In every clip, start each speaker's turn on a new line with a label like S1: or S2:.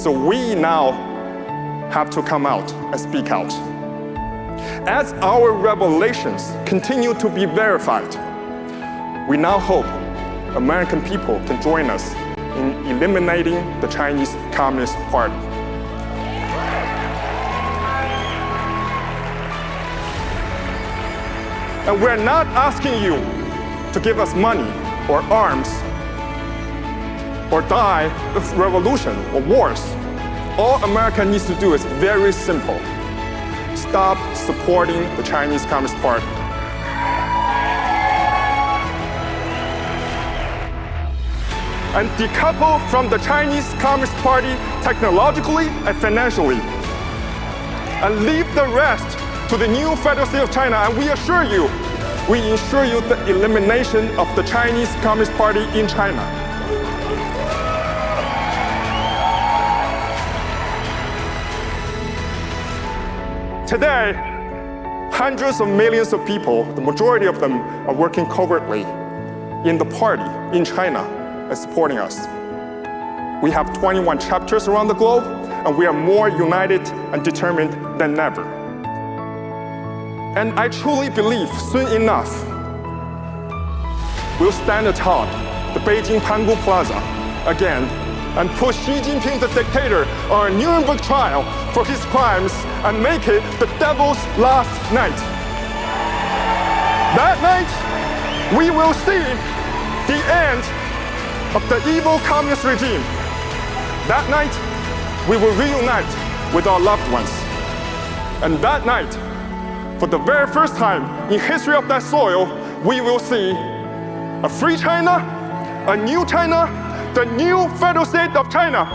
S1: So we now have to come out and speak out. As our revelations continue to be verified, we now hope American people can join us in eliminating the Chinese Communist Party. And we're not asking you to give us money or arms or die of revolution or wars. All America needs to do is very simple. Stop supporting the Chinese Communist Party. And decouple from the Chinese Communist Party technologically and financially. And leave the rest to the new Federal State of China. And we ensure you the elimination of the Chinese Communist Party in China. Today, hundreds of millions of people, the majority of them are working covertly in the party in China and supporting us. We have 21 chapters around the globe, and we are more united and determined than ever. And I truly believe soon enough, we'll stand atop the Beijing Pangu Plaza again and put Xi Jinping, the dictator, on a Nuremberg trial for his crimes and make it the devil's last night. That night, we will see the end of the evil communist regime. That night, we will reunite with our loved ones. And that night, for the very first time in history of that soil, we will see a free China, a new China, the new Federal State of China.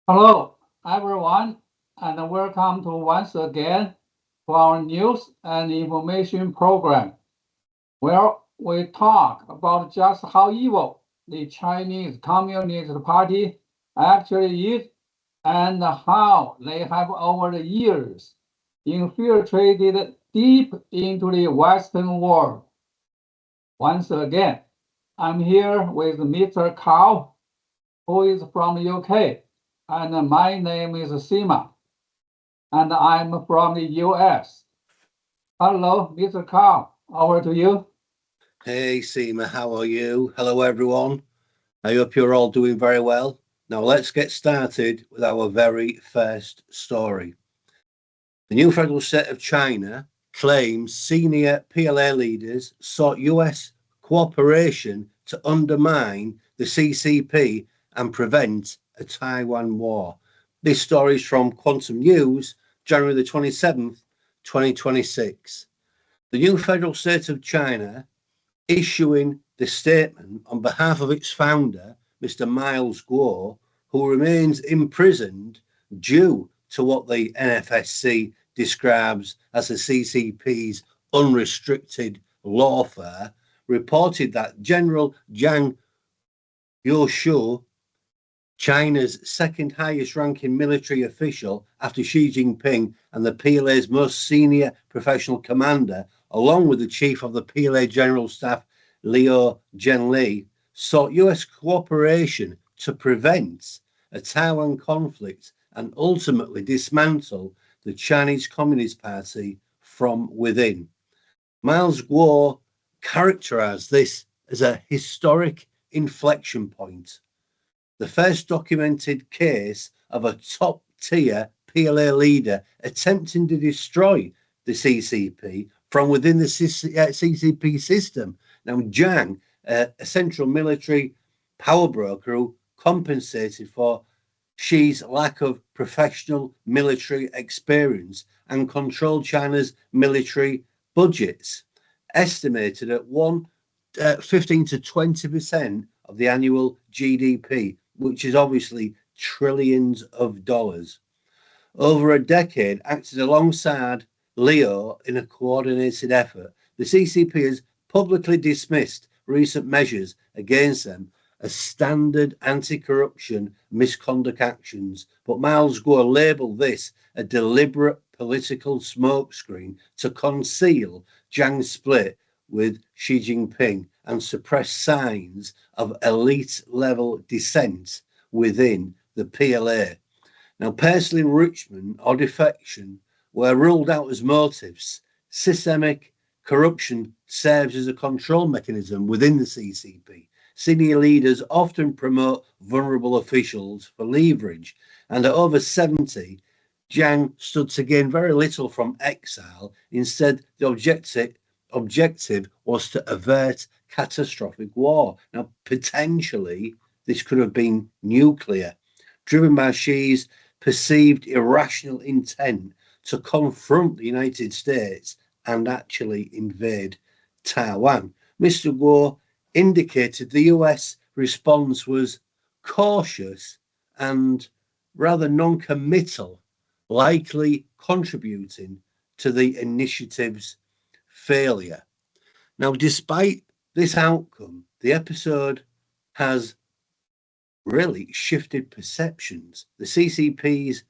S2: Hello, everyone, and welcome to once again to our news and information program, where we talk about just how evil the Chinese Communist Party actually is and how they have over the years infiltrated deep into the Western world. Once again, I'm here with Mr. Cao, who is from the UK, and my name is Sima, and I'm from the US. Hello, Mr. Cao, over to you.
S3: Hey, Sima, how are you? Hello, everyone. I hope you're all doing very well. Now, let's get started with our very first story. The new Federal State of China claims senior PLA leaders sought US cooperation to undermine the CCP and prevent a Taiwan war. This story is from Quantum News, January the 27th, 2026. The new Federal State of China issuing the statement on behalf of its founder, Mr. Miles Guo, who remains imprisoned due to what the NFSC describes as the CCP's unrestricted lawfare, reported that General Zhang Youxiu, China's second highest ranking military official after Xi Jinping and the PLA's most senior professional commander, along with the chief of the PLA General Staff, Liu Zhenli, sought US cooperation to prevent a Taiwan conflict and ultimately dismantle the Chinese Communist Party from within. Miles Guo characterized this as a historic inflection point, the first documented case of a top-tier PLA leader attempting to destroy the CCP from within the CCP system. Now, Zhang, a central military power broker who compensated for Xi's lack of professional military experience and controlled China's military budgets, estimated at 15 to 20% of the annual GDP, which is obviously trillions of dollars. Over a decade, acted alongside Leo in a coordinated effort, the CCP has publicly dismissed recent measures against them as standard anti-corruption misconduct actions, but Miles Guo labelled this a deliberate political smokescreen to conceal Zhang's split with Xi Jinping and suppress signs of elite-level dissent within the PLA. Now, personal enrichment or defection were ruled out as motives. Systemic corruption serves as a control mechanism within the CCP. Senior leaders often promote vulnerable officials for leverage, and at over 70, Jiang stood to gain very little from exile. Instead, the objective was to avert catastrophic war. Now, potentially, this could have been nuclear, driven by Xi's perceived irrational intent to confront the United States and actually invade Taiwan. Mr. Guo indicated the US response was cautious and rather non-committal, likely contributing to the initiative's failure. Now, despite this outcome, the episode has really shifted perceptions. The CCP's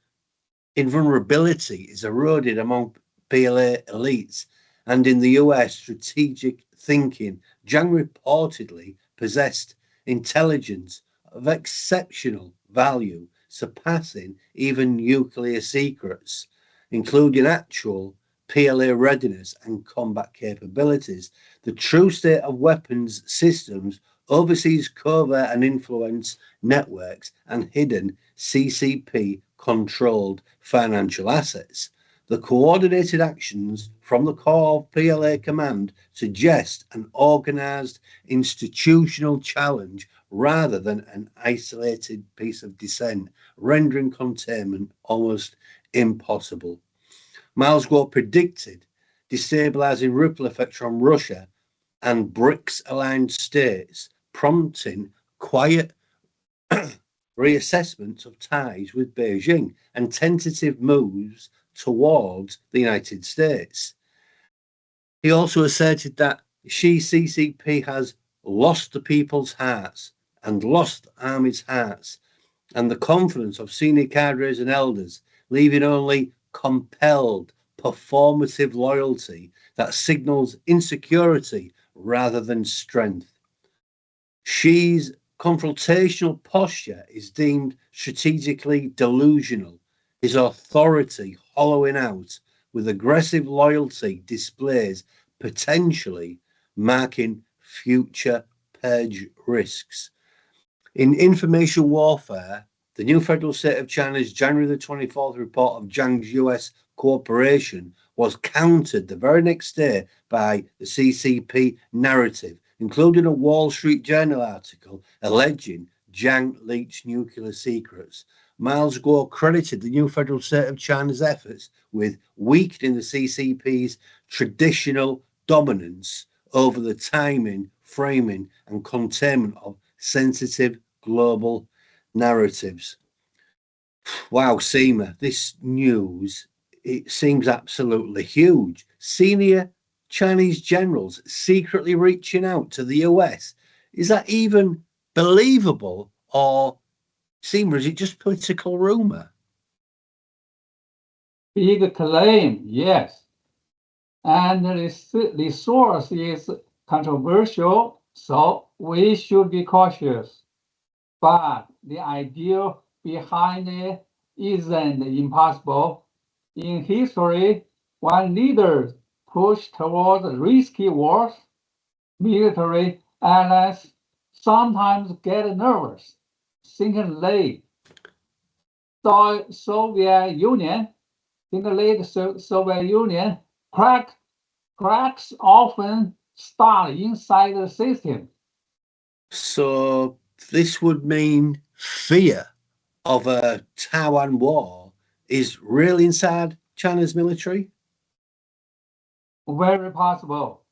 S3: invulnerability is eroded among PLA elites, and in the US, strategic thinking. Jiang reportedly possessed intelligence of exceptional value, surpassing even nuclear secrets, including actual PLA readiness and combat capabilities. The true state of weapons systems, overseas covert and influence networks, and hidden CCP controlled financial assets. The coordinated actions from the core of PLA command suggest an organized institutional challenge rather than an isolated piece of dissent, rendering containment almost impossible. Miles Guo predicted destabilizing ripple effects from Russia and BRICS-aligned states, prompting quiet reassessment of ties with Beijing and tentative moves towards the United States. He also asserted that Xi CCP has lost the people's hearts and lost the army's hearts and the confidence of senior cadres and elders, leaving only compelled performative loyalty that signals insecurity rather than strength. Xi's confrontational posture is deemed strategically delusional, his authority hollowing out, with aggressive loyalty displays potentially marking future purge risks. In information warfare, the new federal state of China's January the 24th report of Jiang's US cooperation was countered the very next day by the CCP narrative, including a Wall Street Journal article alleging Jiang leaked nuclear secrets. Miles Guo credited the new federal state of China's efforts with weakening the CCP's traditional dominance over the timing, framing, and containment of sensitive global narratives. Wow, Seema, this news, it seems absolutely huge. Senior Chinese generals secretly reaching out to the US. Is that even believable, or Seema, is it just political rumor?
S2: Big claim, yes. And the source is controversial, so we should be cautious. But the idea behind it isn't impossible. In history, when leaders push towards risky wars, military allies sometimes get nervous, thinking late. Soviet Union, cracks often start inside the system.
S3: So this would mean fear of a Taiwan war is real inside China's military?
S2: Very possible.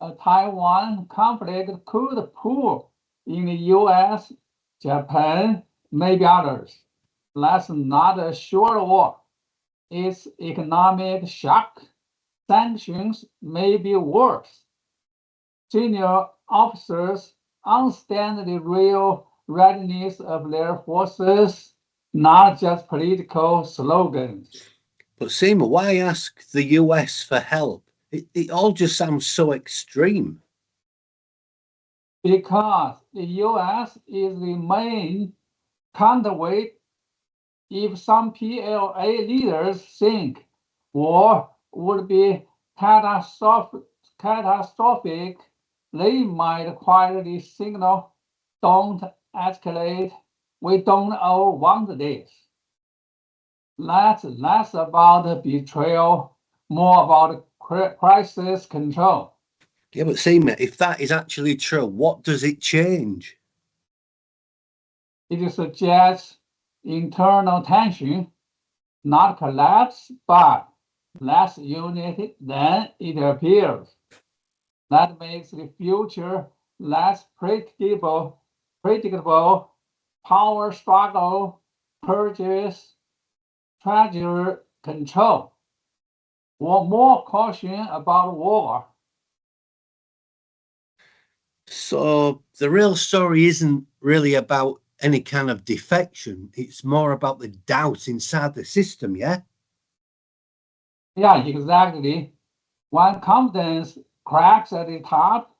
S2: A Taiwan conflict could pull in the US, Japan, maybe others. That's not a short war. It's economic shock. Sanctions may be worse. Senior officers understand the real readiness of their forces, not just political slogans.
S3: But Seema, why ask the US for help It all just sounds so extreme.
S2: Because the US is the main counterweight. If some PLA leaders think war would be catastrophic, they might quietly signal, don't escalate, we don't all want this. That's less about betrayal, more about crisis control.
S3: Yeah, but see, mate, if that is actually true, what does it change?
S2: It suggests internal tension, not collapse, but less unity than it appears. That makes the future less predictable, power struggle, purges, treasury control, or more caution about war.
S3: So the real story isn't really about any kind of defection. It's more about the doubt inside the system, yeah?
S2: Yeah, exactly. When confidence cracks at the top,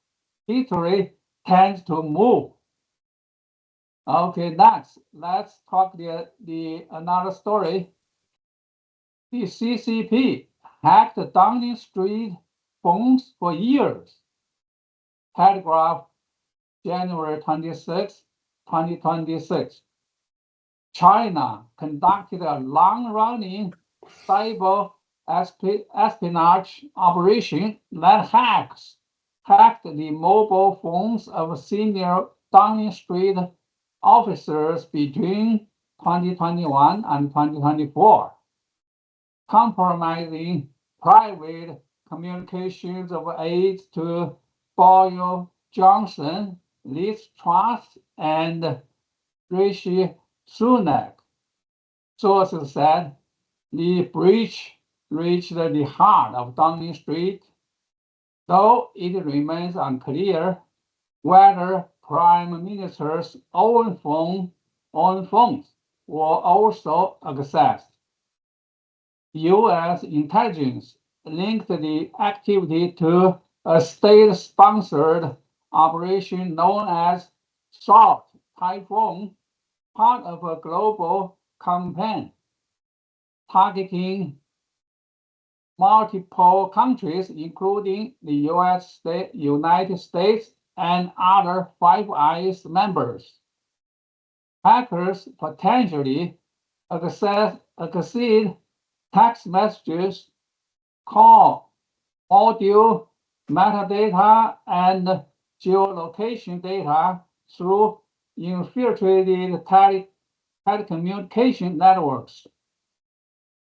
S2: history tends to move. Okay, next, let's talk the another story. The CCP hacked Downing Street phones for years. Telegraph, January 26, 2026. China conducted a long-running cyber espionage operation that hacked the mobile phones of senior Downing Street officers between 2021 and 2024, compromising private communications of aides to Boyle Johnson, Liz Truss, and Rishi Sunak. Sources said the breach reached the heart of Downing Street, though it remains unclear whether Prime Minister's own phones were also accessed. U.S. intelligence linked the activity to a state-sponsored operation known as Salt Typhoon, part of a global campaign targeting multiple countries, including the United States and other Five Eyes members. Hackers potentially access text messages, call, audio, metadata, and geolocation data through infiltrated telecommunication networks.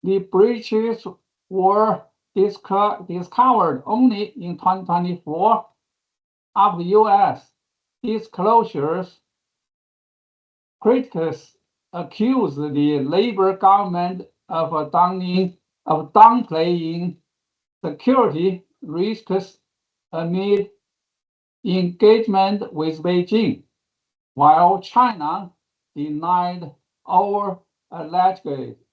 S2: The breaches were discovered only in 2024 after U.S. disclosures. Critics accused the Labour government of downplaying security risks amid engagement with Beijing, while China denied all allegations.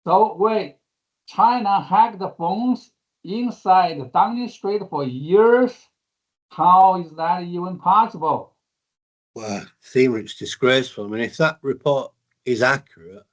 S2: So wait, China hacked the phones inside Downing Street for years? How is that even possible?
S3: Well, it's disgraceful. I mean, if that report is accurate,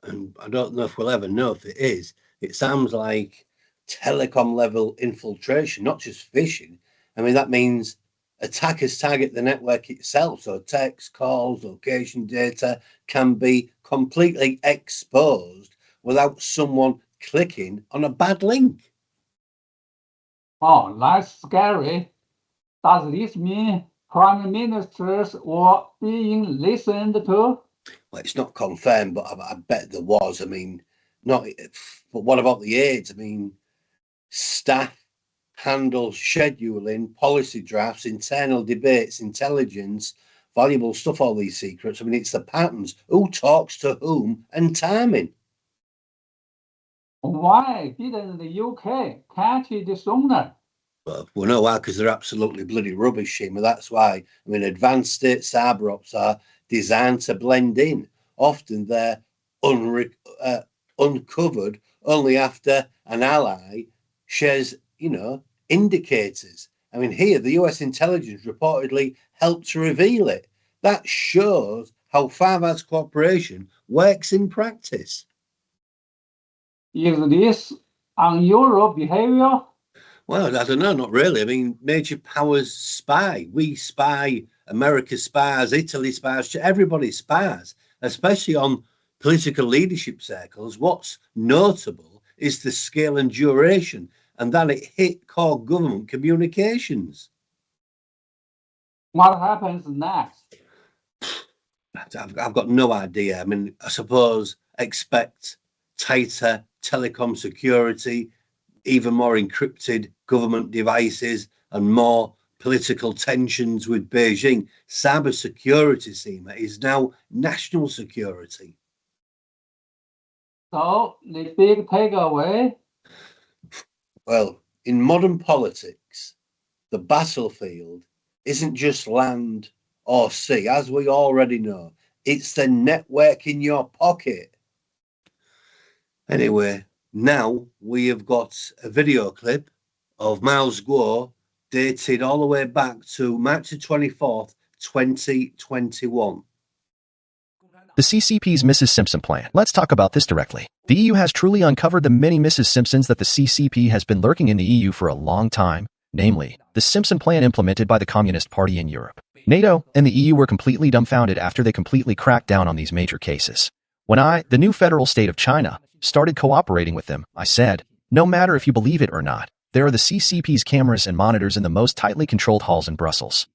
S3: and I don't know if we'll ever know if it is, it sounds like telecom level infiltration, not just phishing. I mean, that means attackers target the network itself. So text, calls, location data can be completely exposed without someone clicking on a bad link.
S2: Oh, that's scary. Does this mean prime ministers were being listened to?
S3: Well, it's not confirmed, but I bet there was. I mean, not. But what about the aides? I mean, staff handle scheduling, policy drafts, internal debates, intelligence, valuable stuff. All these secrets. I mean, it's the patterns. Who talks to whom and timing.
S2: Why didn't the UK catch it sooner?
S3: Well, we know why, because they're absolutely bloody rubbish, Shima. That's why. I mean, advanced state cyber ops are designed to blend in. Often they're uncovered only after an ally shares, indicators. I mean, here, the US intelligence reportedly helped to reveal it. That shows how Farvard's cooperation works in practice.
S2: Is this unusual behavior?
S3: Well, I don't know, not really. I mean, major powers spy. We spy, America spies, Italy spies, everybody spies, especially on political leadership circles. What's notable is the scale and duration, and that it hit core government communications.
S2: What happens next?
S3: I've got no idea. I mean, I suppose expect tighter telecom security, even more encrypted government devices, and more political tensions with Beijing. Cybersecurity, Seema, is now national security.
S2: So the big takeaway?
S3: Well, in modern politics, the battlefield isn't just land or sea, as we already know. It's the network in your pocket. Anyway, now we have got a video clip of Miles Guo dated all the way back to March 24th, 2021.
S4: The CCP's Mrs. Simpson plan. Let's talk about this directly. The EU has truly uncovered the many Mrs. Simpsons that the CCP has been lurking in the EU for a long time, namely, the Simpson plan implemented by the Communist Party in Europe. NATO and the EU were completely dumbfounded after they completely cracked down on these major cases. When I, the new federal state of China, started cooperating with them, I said, no matter if you believe it or not, there are the CCP's cameras and monitors in the most tightly controlled halls in Brussels.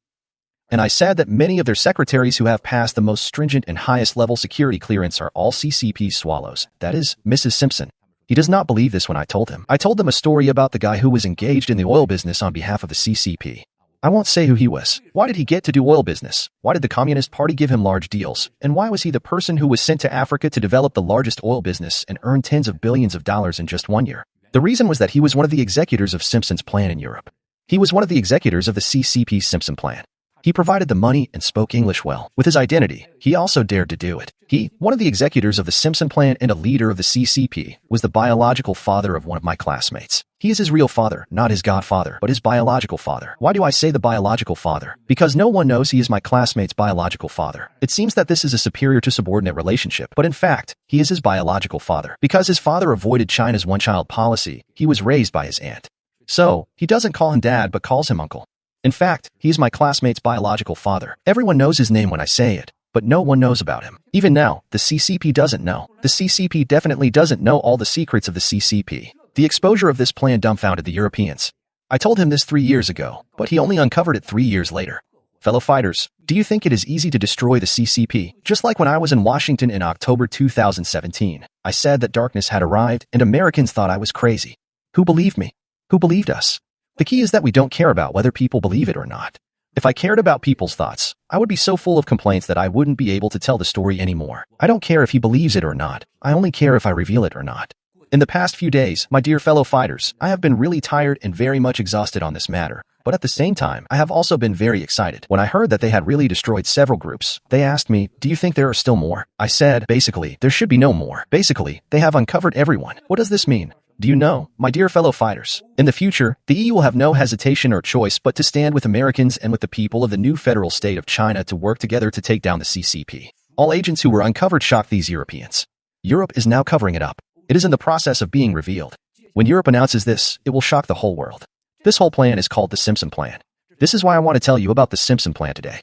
S4: And I said that many of their secretaries who have passed the most stringent and highest level security clearance are all CCP swallows. That is, Mrs. Simpson. He does not believe this when I told him. I told them a story about the guy who was engaged in the oil business on behalf of the CCP. I won't say who he was. Why did he get to do oil business? Why did the Communist Party give him large deals? And why was he the person who was sent to Africa to develop the largest oil business and earn tens of billions of dollars in just 1 year? The reason was that he was one of the executors of Simpson's plan in Europe. He was one of the executors of the CCP's Simpson plan. He provided the money and spoke English well. With his identity, he also dared to do it. He, one of the executors of the Simpson plan and a leader of the CCP, was the biological father of one of my classmates. He is his real father, not his godfather, but his biological father. Why do I say the biological father? Because no one knows he is my classmate's biological father. It seems that this is a superior to subordinate relationship, but in fact, he is his biological father. Because his father avoided China's one-child policy, he was raised by his aunt. So, he doesn't call him dad but calls him uncle. In fact, he is my classmate's biological father. Everyone knows his name when I say it, but no one knows about him. Even now, the CCP doesn't know. The CCP definitely doesn't know all the secrets of the CCP. The exposure of this plan dumbfounded the Europeans. I told him this 3 years ago, but he only uncovered it 3 years later. Fellow fighters, do you think it is easy to destroy the CCP? Just like when I was in Washington in October 2017, I said that darkness had arrived and Americans thought I was crazy. Who believed me? Who believed us? The key is that we don't care about whether people believe it or not. If I cared about people's thoughts, I would be so full of complaints that I wouldn't be able to tell the story anymore. I don't care if he believes it or not. I only care if I reveal it or not. In the past few days, my dear fellow fighters, I have been really tired and very much exhausted on this matter. But at the same time, I have also been very excited. When I heard that they had really destroyed several groups, they asked me, do you think there are still more? I said, basically, there should be no more. Basically, they have uncovered everyone. What does this mean? Do you know, my dear fellow fighters, in the future, the EU will have no hesitation or choice but to stand with Americans and with the people of the new federal state of China to work together to take down the CCP. All agents who were uncovered shocked these Europeans. Europe is now covering it up. It is in the process of being revealed. When Europe announces this, it will shock the whole world. This whole plan is called the Simpson plan. This is why I want to tell you about the Simpson plan today.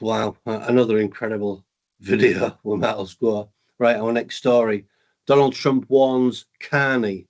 S3: Wow, another incredible video with Miles Guo. Right, our next story. Donald Trump warns Carney,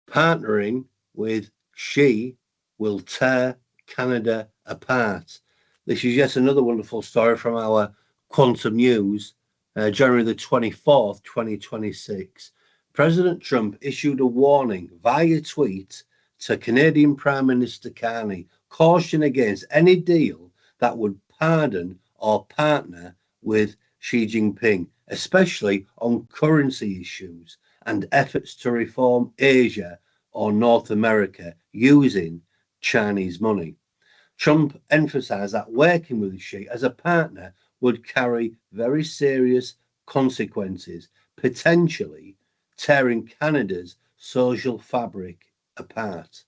S3: partnering with Xi will tear Canada apart. This is yet another wonderful story from our Quantum News, January the 24th, 2026. President Trump issued a warning via tweet to Canadian Prime Minister Carney, caution against any deal that would pardon or partner with Xi Jinping, especially on currency issues and efforts to reform Asia or North America using Chinese money. Trump emphasized that working with Xi as a partner would carry very serious consequences, potentially tearing Canada's social fabric apart.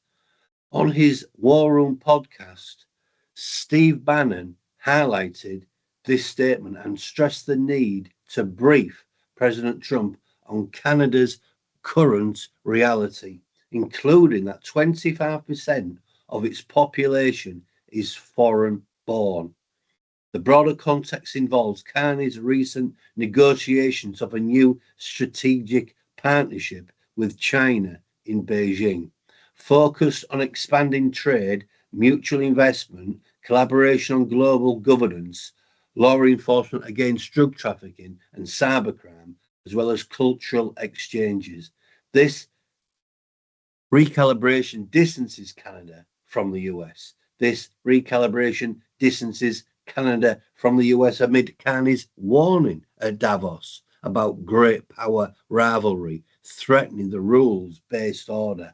S3: On his War Room podcast, Steve Bannon highlighted this statement and stressed the need to brief President Trump on Canada's current reality, including that 25% of its population is foreign born. The broader context involves Carney's recent negotiations of a new strategic partnership with China in Beijing, focused on expanding trade, mutual investment, collaboration on global governance, law enforcement against drug trafficking and cybercrime, as well as cultural exchanges. This recalibration distances Canada from the US. This recalibration distances Canada from the US amid Carney's warning at Davos about great power rivalry threatening the rules-based order.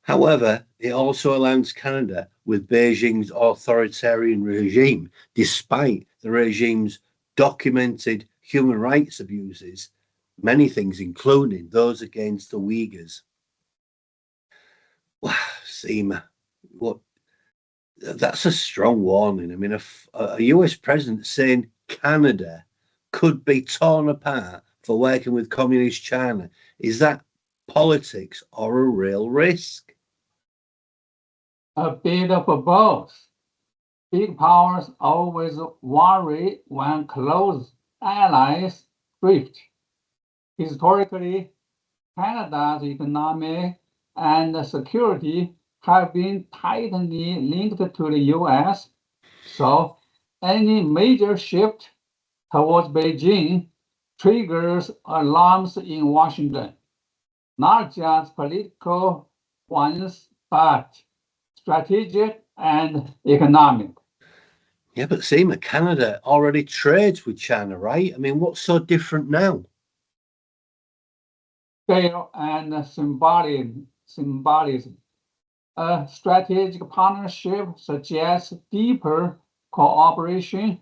S3: However, it also aligns Canada with Beijing's authoritarian regime, despite the regime's documented human rights abuses, many things including those against the Uyghurs. Wow, Seema, what? That's a strong warning. I mean, a US president saying Canada could be torn apart for working with communist China, is that politics or a real risk?
S2: A bit of both. Big powers always worry when close allies drift. Historically, Canada's economy and security have been tightly linked to the US, so any major shift towards Beijing triggers alarms in Washington, not just political ones, but strategic and economic.
S3: Yeah, but Seema, Canada already trades with China, right? I mean, what's so different now?
S2: Scale and symbolism. A strategic partnership suggests deeper cooperation,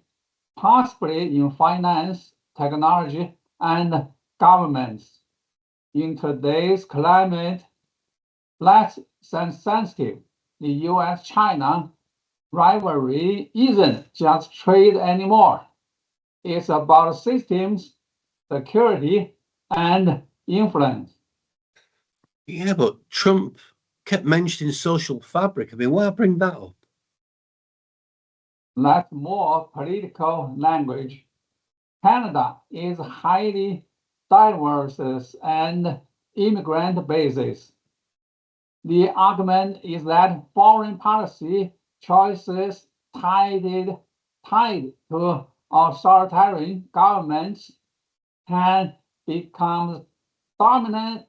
S2: possibly in finance, technology, and governments. In today's climate, less sensitive, the US-China rivalry isn't just trade anymore. It's about systems, security, and influence.
S3: Yeah, but Trump kept mentioning social fabric. I mean, why bring that up?
S2: That's more political language. Canada is highly diverse and immigrant basis. The argument is that foreign policy choices tied to authoritarian governments can become dominant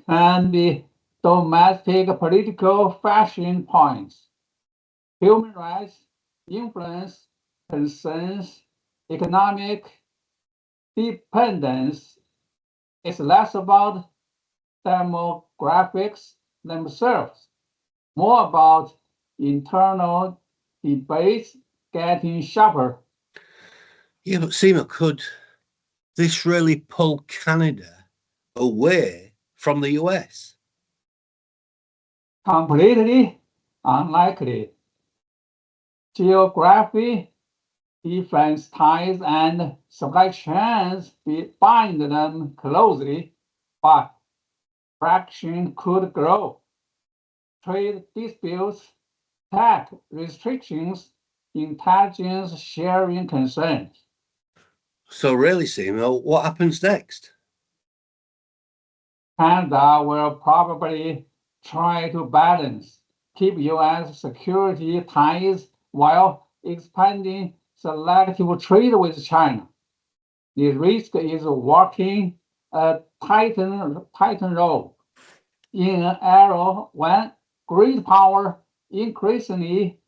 S2: and be domestic political fashion points. Human rights, influence, concerns, economic dependence is less about demographics themselves, more about internal debates getting sharper.
S3: Yeah, but Seema, could this really pull Canada away from the US?
S2: Completely unlikely. Geography, defense ties, and supply chains bind them closely, but friction could grow. Trade disputes, tax restrictions, intelligence sharing concerns.
S3: So really, Seema, what happens next?
S2: Canada will probably try to balance, keep US security ties while expanding selective trade with China. The risk is walking a tightrope in an era when great power increasingly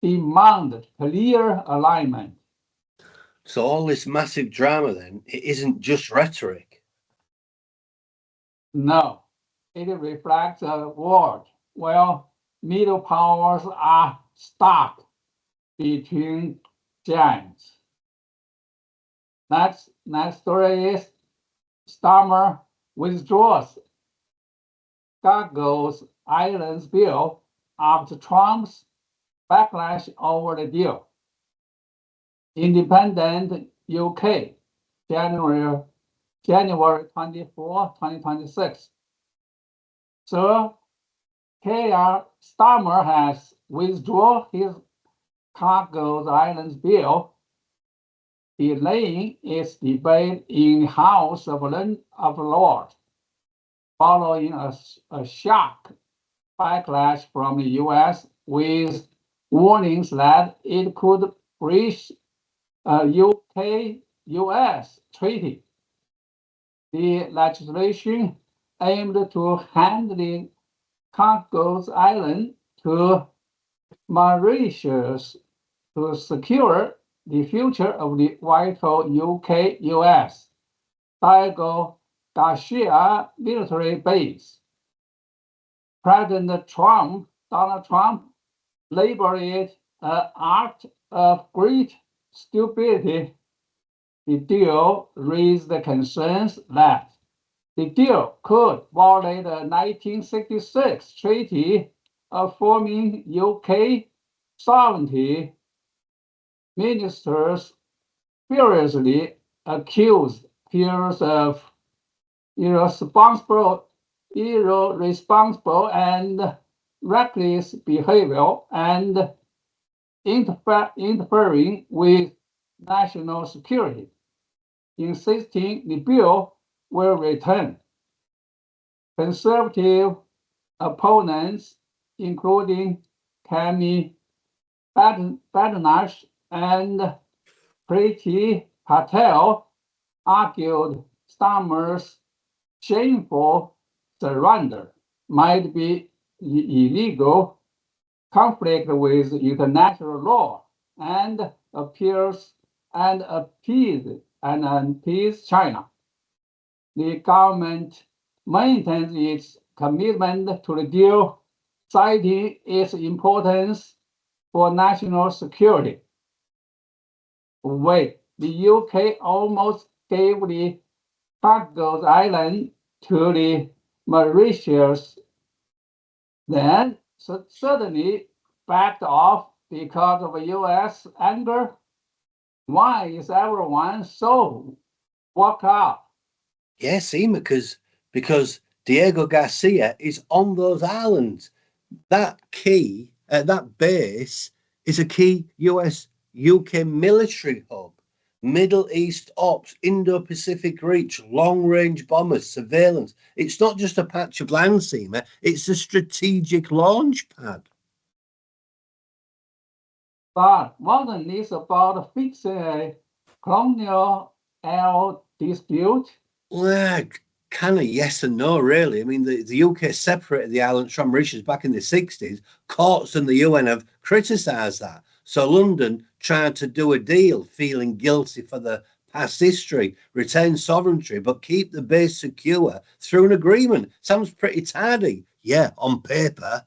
S2: demand clear alignment.
S3: So all this massive drama then, it isn't just rhetoric.
S2: No, it reflects a world where middle powers are stuck between giants. Next story is Starmer withdraws Chagos Islands bill after Trump's backlash over the deal. Independent UK, January 24, 2026. Sir K.R. Starmer has withdrawn his Chagos Islands bill, delaying its debate in the House of Lords, following a sharp backlash from the U.S. with warnings that it could breach a UK-US treaty. The legislation aimed to hand the Chagos Island to Mauritius to secure the future of the vital UK-US Diego Garcia military base. Donald Trump, labeled it an act of great stupidity. The deal raised the concerns that the deal could violate the 1966 treaty affirming UK sovereignty. Ministers furiously accused peers of irresponsible and reckless behavior and interfering with national security, insisting the bill will return. Conservative opponents, including Kami Badanash and Priti Patel, argued Starmer's shameful surrender might be illegal, conflict with international law, and appease China. The government maintains its commitment to the deal, citing its importance for national security. Wait, the UK almost gave the Chagos Island to the Mauritius, then suddenly backed off because of US anger. Why is everyone so worked up?
S3: Yes, Seema, because Diego Garcia is on those islands. That base is a key US UK military hub. Middle East ops, Indo-Pacific reach, long-range bombers, surveillance. It's not just a patch of land, Seema, it's a strategic launch pad.
S2: But wasn't this about fixing a colonial dispute?
S3: Well, kind of yes and no, really. I mean, the UK separated the islands from Mauritius back in the 60s. Courts and the UN have criticised that. So London tried to do a deal, feeling guilty for the past history, retain sovereignty, but keep the base secure through an agreement. Sounds pretty tardy. Yeah, on paper.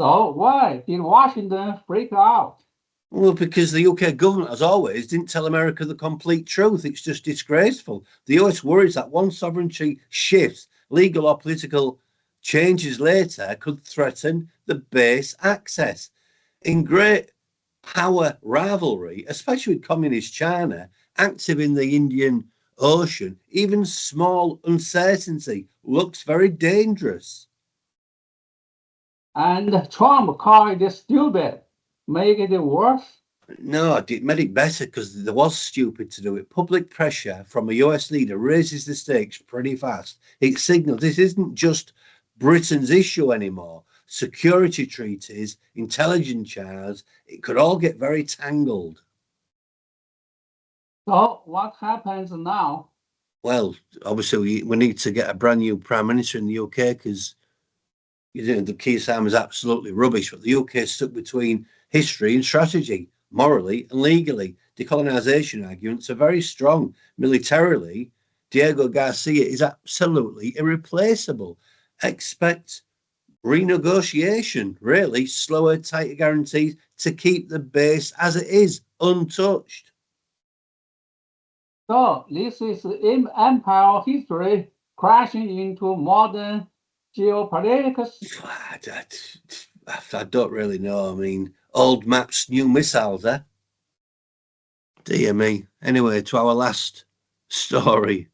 S2: So why did Washington freak out?
S3: Well, because the UK government, as always, didn't tell America the complete truth. It's just disgraceful. The US worries that one sovereignty shifts, legal or political changes later, could threaten the base access. In great power rivalry, especially with communist China, active in the Indian Ocean, even small uncertainty looks very dangerous.
S2: And Trump called it stupid, making it worse.
S3: No, it made it better because there was stupid to do it. Public pressure from a US leader raises the stakes pretty fast. It signals this isn't just Britain's issue anymore. Security treaties, intelligence channels, it could all get very tangled.
S2: So what happens now?
S3: Well, obviously, we need to get a brand new prime minister in the UK because the Keir Starmer is absolutely rubbish. But the UK is stuck between history and strategy, morally and legally. Decolonisation arguments are very strong. Militarily, Diego Garcia is absolutely irreplaceable. Expect renegotiation, really, slower, tighter guarantees to keep the base as it is, untouched.
S2: So this is empire history crashing into modern geopolitics.
S3: I don't really know. I mean, old maps, new missiles, eh? Dear me. Anyway, to our last story.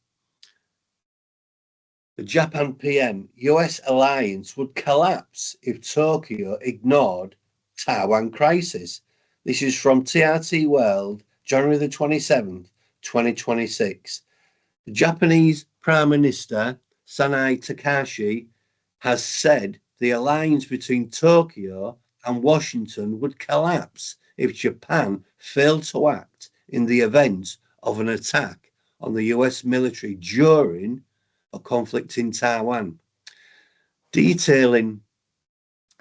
S3: The Japan PM US alliance would collapse if Tokyo ignored Taiwan crisis. This is from TRT World, January the 27th, 2026. The Japanese Prime Minister Sanai Takashi has said the alliance between Tokyo and Washington would collapse if Japan failed to act in the event of an attack on the US military during a conflict in Taiwan. Detailing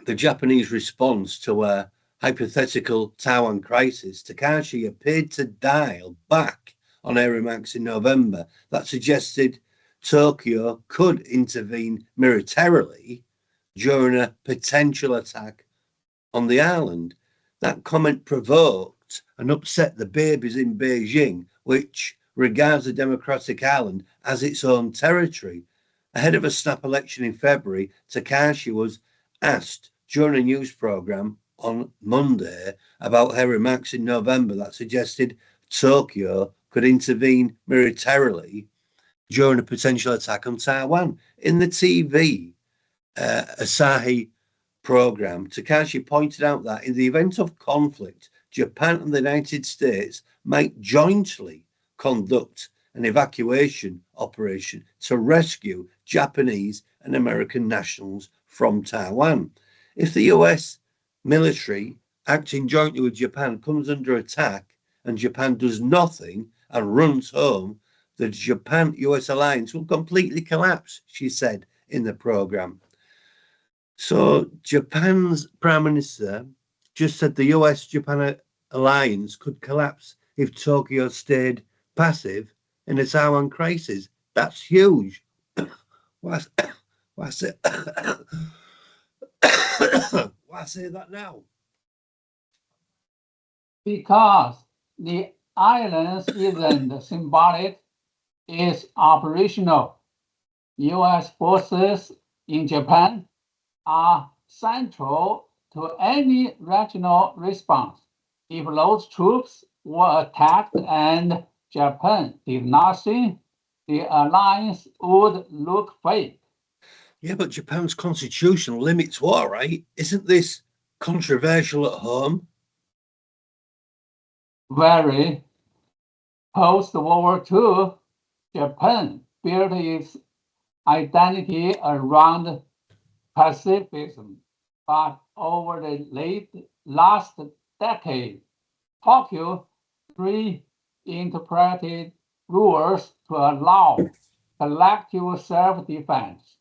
S3: the Japanese response to a hypothetical Taiwan crisis, Takashi appeared to dial back on air remarks in November that suggested Tokyo could intervene militarily during a potential attack on the island. That comment provoked and upset the babies in Beijing, which regards the democratic island as its own territory. Ahead of a snap election in February, Takashi was asked during a news program on Monday about her remarks in November that suggested Tokyo could intervene militarily during a potential attack on Taiwan. In the TV Asahi program, Takashi pointed out that in the event of conflict, Japan and the United States might jointly conduct an evacuation operation to rescue Japanese and American nationals from Taiwan. If the US military, acting jointly with Japan, comes under attack and Japan does nothing and runs home, the Japan-US alliance will completely collapse, she said in the program. So Japan's Prime Minister just said the US-Japan alliance could collapse if Tokyo stayed passive in a Taiwan crisis. That's huge. Why say why say that now?
S2: Because the islands isn't symbolic, it's operational. US forces in Japan are central to any regional response. If those troops were attacked and Japan did nothing, the alliance would look fake.
S3: Yeah, but Japan's constitution limits war, right? Isn't this controversial at home?
S2: Very post-World War II, Japan built its identity around pacifism, but over the last decade, Tokyo reinterpreted rules to allow collective self-defense,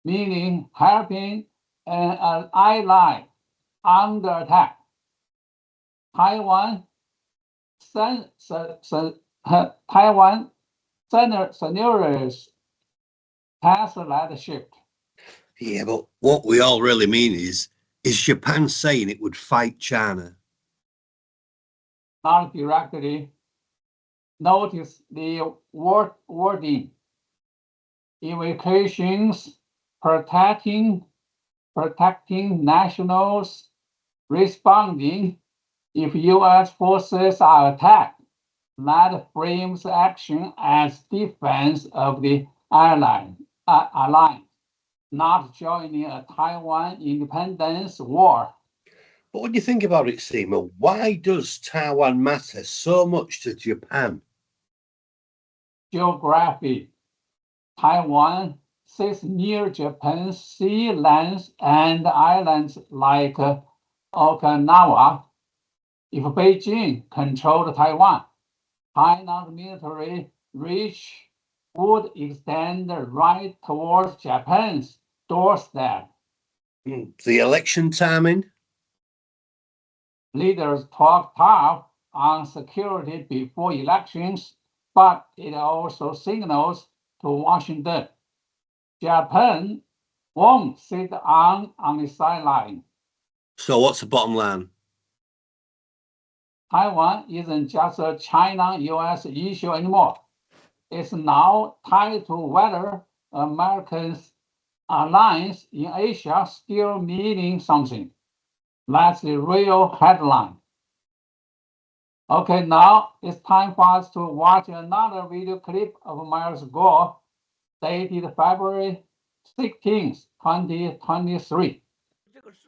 S2: meaning helping an ally under attack. Taiwan scenarios has that shift.
S3: Yeah, but what we all really mean is Japan saying it would fight China?
S2: Not directly. Notice the wording. Evacuations, protecting nationals, responding if U.S. forces are attacked. That frames action as defense of the alliance, not joining a Taiwan independence war.
S3: But when you think about it, Seema, why does Taiwan matter so much to Japan?
S2: Geography. Taiwan sits near Japan's sea lands and islands like Okinawa. If Beijing controlled Taiwan, China's military reach would extend right towards Japan's doorstep.
S3: The election timing?
S2: Leaders talk tough on security before elections, but it also signals to Washington Japan won't sit on the sideline.
S3: So what's the bottom line?
S2: Taiwan isn't just a China-US issue anymore. It's now tied to whether Americans' alliance in Asia still meaning something. That's the real headline. Okay, now it's time for us to watch another video clip of Myers Gore, dated February 16th, 2023.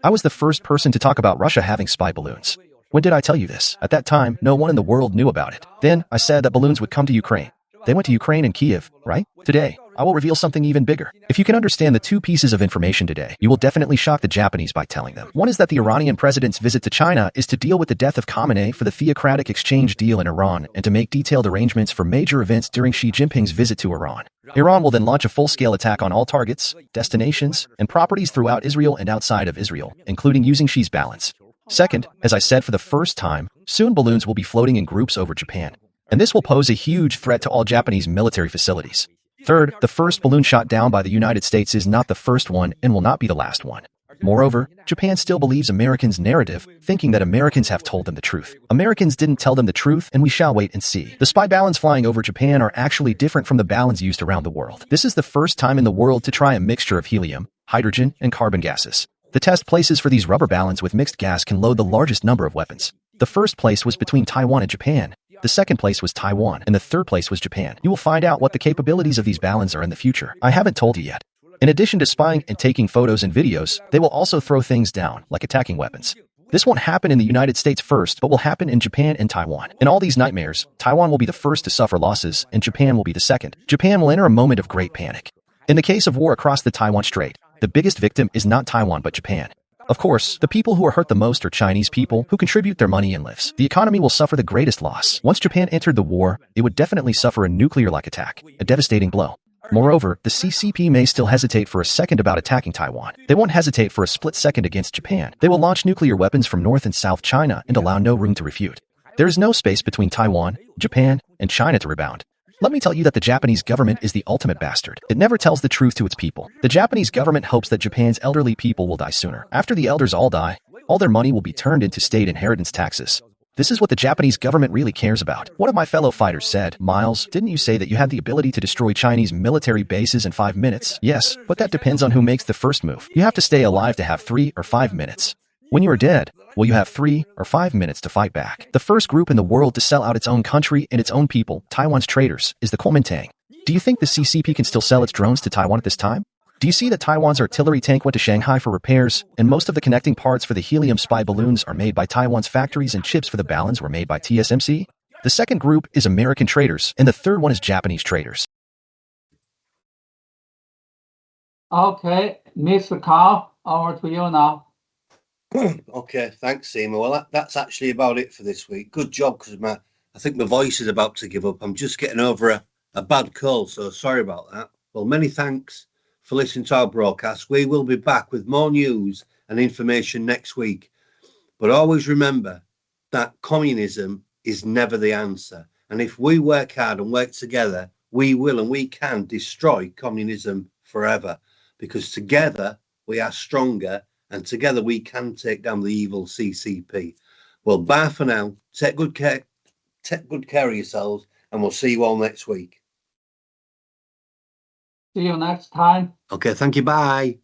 S4: I was the first person to talk about Russia having spy balloons. When did I tell you this? At that time, no one in the world knew about it. Then, I said that balloons would come to Ukraine. They went to Ukraine and Kiev, right? Today, I will reveal something even bigger. If you can understand the two pieces of information today, you will definitely shock the Japanese by telling them. One is that the Iranian president's visit to China is to deal with the death of Khamenei for the theocratic exchange deal in Iran and to make detailed arrangements for major events during Xi Jinping's visit to Iran. Iran will then launch a full-scale attack on all targets, destinations, and properties throughout Israel and outside of Israel, including using Xi's balance. Second, as I said for the first time, soon balloons will be floating in groups over Japan. And this will pose a huge threat to all Japanese military facilities. Third, the first balloon shot down by the United States is not the first one and will not be the last one. Moreover, Japan still believes Americans' narrative, thinking that Americans have told them the truth. Americans didn't tell them the truth, and we shall wait and see. The spy balloons flying over Japan are actually different from the balloons used around the world. This is the first time in the world to try a mixture of helium, hydrogen, and carbon gases. The test places for these rubber balloons with mixed gas can load the largest number of weapons. The first place was between Taiwan and Japan. The second place was Taiwan, and the third place was Japan. You will find out what the capabilities of these balloons are in the future. I haven't told you yet. In addition to spying and taking photos and videos, they will also throw things down, like attacking weapons. This won't happen in the United States first, but will happen in Japan and Taiwan. In all these nightmares, Taiwan will be the first to suffer losses, and Japan will be the second. Japan will enter a moment of great panic. In the case of war across the Taiwan Strait, the biggest victim is not Taiwan but Japan. Of course, the people who are hurt the most are Chinese people who contribute their money and lives. The economy will suffer the greatest loss. Once Japan entered the war, it would definitely suffer a nuclear-like attack, a devastating blow. Moreover, the CCP may still hesitate for a second about attacking Taiwan. They won't hesitate for a split second against Japan. They will launch nuclear weapons from North and South China and allow no room to refute. There is no space between Taiwan, Japan, and China to rebound. Let me tell you that the Japanese government is the ultimate bastard. It never tells the truth to its people. The Japanese government hopes that Japan's elderly people will die sooner. After the elders all die, all their money will be turned into state inheritance taxes. This is what the Japanese government really cares about. One of my fellow fighters said, "Miles, didn't you say that you had the ability to destroy Chinese military bases in 5 minutes?" Yes, but that depends on who makes the first move. You have to stay alive to have 3 or 5 minutes. When you are dead, well, you have 3 or 5 minutes to fight back. The first group in the world to sell out its own country and its own people, Taiwan's traitors, is the Kuomintang. Do you think the CCP can still sell its drones to Taiwan at this time? Do you see that Taiwan's artillery tank went to Shanghai for repairs, and most of the connecting parts for the helium spy balloons are made by Taiwan's factories and chips for the balloons were made by TSMC? The second group is American traitors, and the third one is Japanese traitors.
S2: Okay, Mr. Carl, over to you now.
S3: Okay, thanks, Seema. Well, that's actually about it for this week. Good job, because I think my voice is about to give up. I'm just getting over a bad cold, so sorry about that. Well, many thanks for listening to our broadcast. We will be back with more news and information next week. But always remember that communism is never the answer. And if we work hard and work together, we will and we can destroy communism forever. Because together we are stronger, and together we can take down the evil CCP. Well, bye for now. Take good care of yourselves, and we'll see you all next week.
S2: See you next time.
S3: Okay, thank you. Bye.